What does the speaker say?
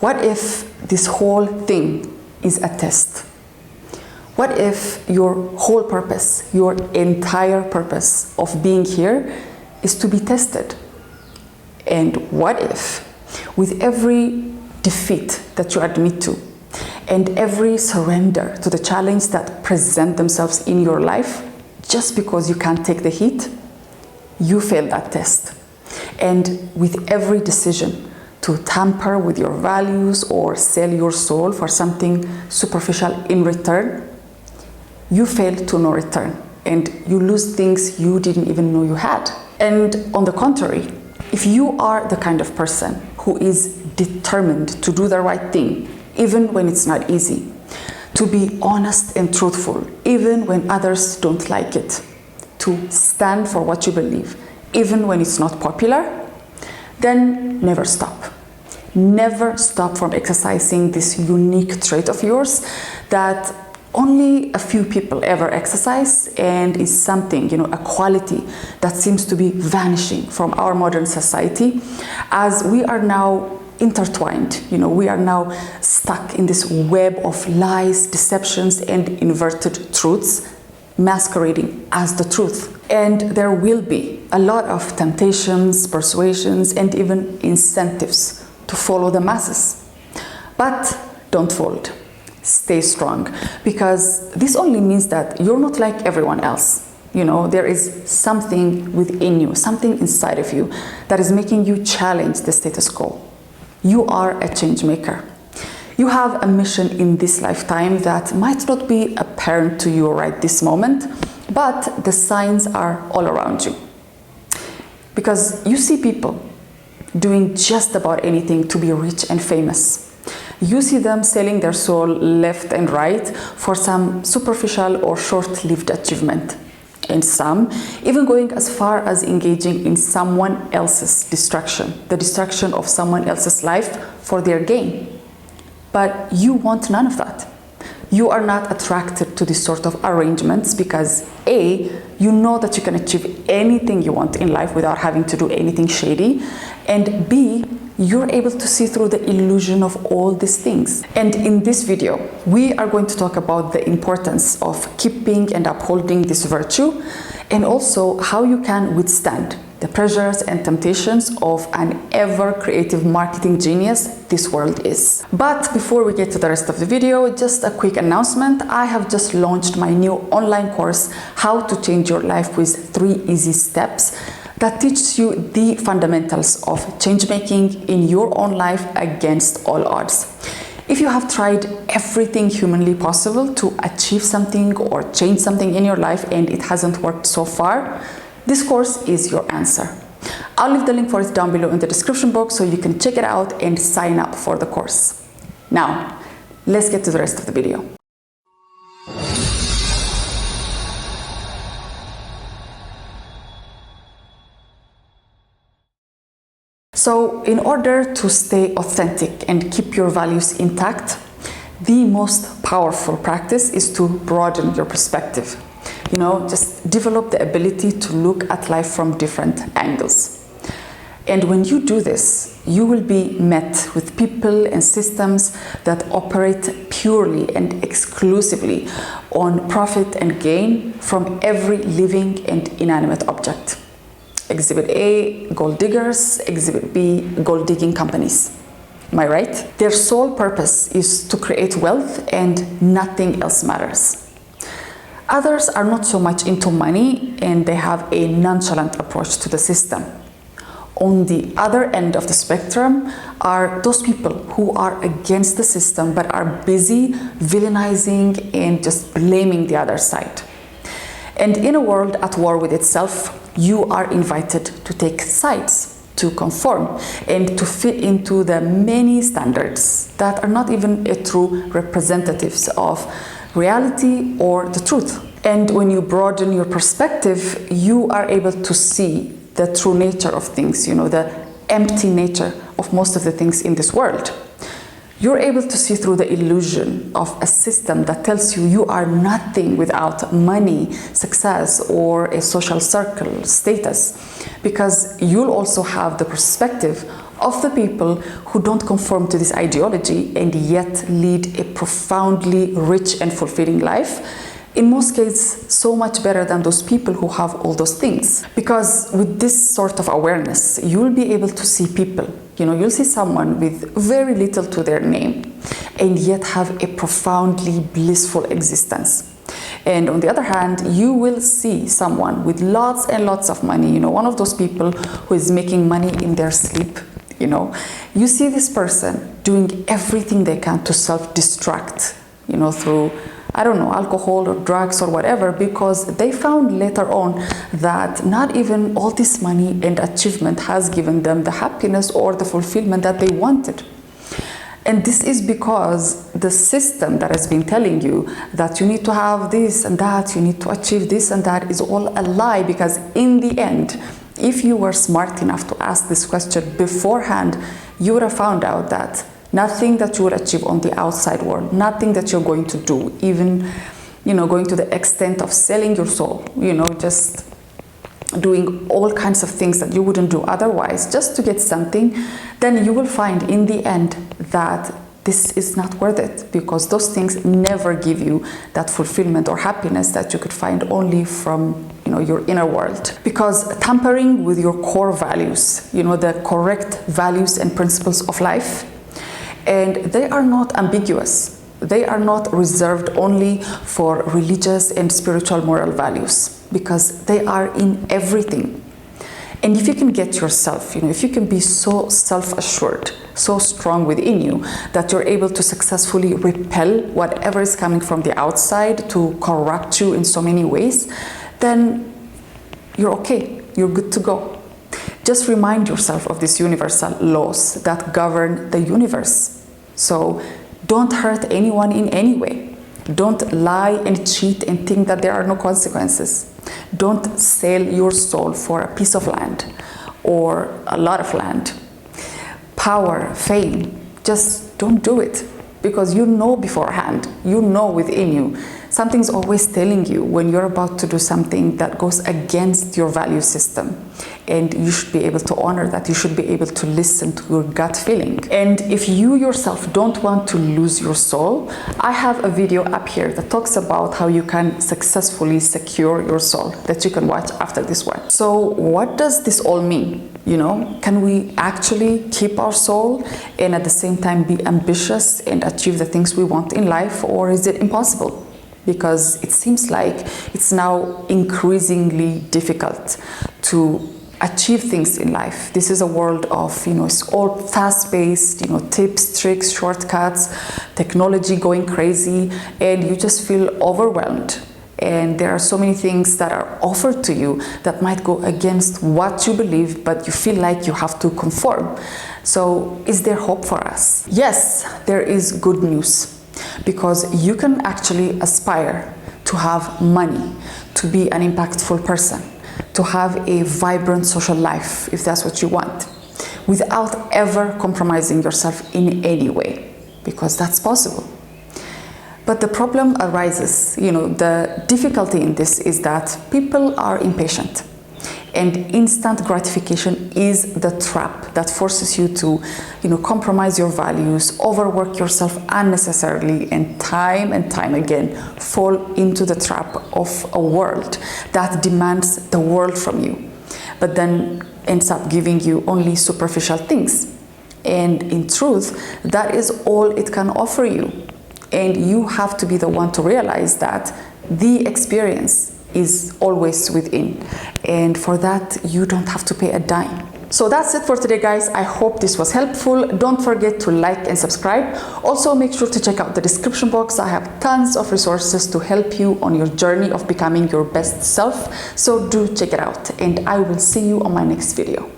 What if this whole thing is a test? What if your whole purpose, your entire purpose of being here is to be tested? And what if, with every defeat that you admit to, and every surrender to the challenge that present themselves in your life, just because you can't take the heat, you fail that test. And with every decision to tamper with your values or sell your soul for something superficial in return, you fail to no return, and you lose things you didn't even know you had. And on the contrary, if you are the kind of person who is determined to do the right thing, even when it's not easy, to be honest and truthful, even when others don't like it, to stand for what you believe, even when it's not popular, then never stop. Never stop from exercising this unique trait of yours that only a few people ever exercise, and is something, a quality that seems to be vanishing from our modern society as we are now intertwined. We are now stuck in this web of lies, deceptions, and inverted truths masquerading as the truth. And there will be a lot of temptations, persuasions, and even incentives to follow the masses. But don't fold. Stay strong, because this only means that you're not like everyone else. There is something within you, something inside of you that is making you challenge the status quo. You are a change maker. You have a mission in this lifetime that might not be apparent to you right this moment, but the signs are all around you. Because you see people doing just about anything to be rich and famous. You see them selling their soul left and right for some superficial or short-lived achievement. And some even going as far as engaging in someone else's destruction, the destruction of someone else's life for their gain. But you want none of that. You are not attracted to this sort of arrangements because A, you know that you can achieve anything you want in life without having to do anything shady, and B, you're able to see through the illusion of all these things. And in this video, we are going to talk about the importance of keeping and upholding this virtue, and also how you can withstand the pressures and temptations of an ever-creative marketing genius this world is. But before we get to the rest of the video, just a quick announcement. I have just launched my new online course, How to Change Your Life with 3 Easy Steps, that teaches you the fundamentals of change making in your own life against all odds. If you have tried everything humanly possible to achieve something or change something in your life and it hasn't worked so far, this course is your answer. I'll leave the link for it down below in the description box so you can check it out and sign up for the course. Now, let's get to the rest of the video. So, in order to stay authentic and keep your values intact, the most powerful practice is to broaden your perspective. Just develop the ability to look at life from different angles. And when you do this, you will be met with people and systems that operate purely and exclusively on profit and gain from every living and inanimate object. Exhibit A, gold diggers. Exhibit B, gold digging companies. Am I right? Their sole purpose is to create wealth and nothing else matters. Others are not so much into money and they have a nonchalant approach to the system. On the other end of the spectrum are those people who are against the system but are busy villainizing and just blaming the other side. And in a world at war with itself, you are invited to take sides, to conform, and to fit into the many standards that are not even true representatives of reality or the truth. And when you broaden your perspective, you are able to see the true nature of things, the empty nature of most of the things in this world. You're able to see through the illusion of a system that tells you you are nothing without money, success, or a social circle, status, because you'll also have the perspective of the people who don't conform to this ideology and yet lead a profoundly rich and fulfilling life, in most cases so much better than those people who have all those things. Because with this sort of awareness, you'll be able to see people, you'll see someone with very little to their name and yet have a profoundly blissful existence. And on the other hand, you will see someone with lots and lots of money, one of those people who is making money in their sleep. You see this person doing everything they can to self-destruct, through, I don't know, alcohol or drugs or whatever, because they found later on that not even all this money and achievement has given them the happiness or the fulfillment that they wanted. And this is because the system that has been telling you that you need to have this and that, you need to achieve this and that, is all a lie. Because in the end, if you were smart enough to ask this question beforehand, you would have found out that nothing that you will achieve on the outside world, nothing that you're going to do, even, going to the extent of selling your soul, just doing all kinds of things that you wouldn't do otherwise just to get something, then you will find in the end that this is not worth it, because those things never give you that fulfillment or happiness that you could find only from your inner world. Because tampering with your core values, the correct values and principles of life, and they are not ambiguous. They are not reserved only for religious and spiritual moral values, because they are in everything. And if you can get yourself, if you can be so self-assured, so strong within you, that you're able to successfully repel whatever is coming from the outside to corrupt you in so many ways, then you're okay, you're good to go. Just remind yourself of these universal laws that govern the universe. So don't hurt anyone in any way. Don't lie and cheat and think that there are no consequences. Don't sell your soul for a piece of land or a lot of land. Power, fame, just don't do it, because beforehand, within you, something's always telling you when you're about to do something that goes against your value system. And you should be able to honor that. You should be able to listen to your gut feeling. And if you yourself don't want to lose your soul, I have a video up here that talks about how you can successfully secure your soul that you can watch after this one. So what does this all mean? Can we actually keep our soul and at the same time be ambitious and achieve the things we want in life, or is it impossible? Because it seems like it's now increasingly difficult to achieve things in life. This is a world of, it's all fast-paced, tips, tricks, shortcuts, technology going crazy, and you just feel overwhelmed. And there are so many things that are offered to you that might go against what you believe, but you feel like you have to conform. So is there hope for us? Yes, there is good news, because you can actually aspire to have money, to be an impactful person, to have a vibrant social life, if that's what you want, without ever compromising yourself in any way, because that's possible. But the problem arises, the difficulty in this is that people are impatient, and instant gratification is the trap that forces you to, compromise your values, overwork yourself unnecessarily, and time again fall into the trap of a world that demands the world from you, but then ends up giving you only superficial things. And in truth, that is all it can offer you. And you have to be the one to realize that the experience is always within. And for that, you don't have to pay a dime. So that's it for today, guys. I hope this was helpful. Don't forget to like and subscribe. Also, make sure to check out the description box. I have tons of resources to help you on your journey of becoming your best self. So do check it out. And I will see you on my next video.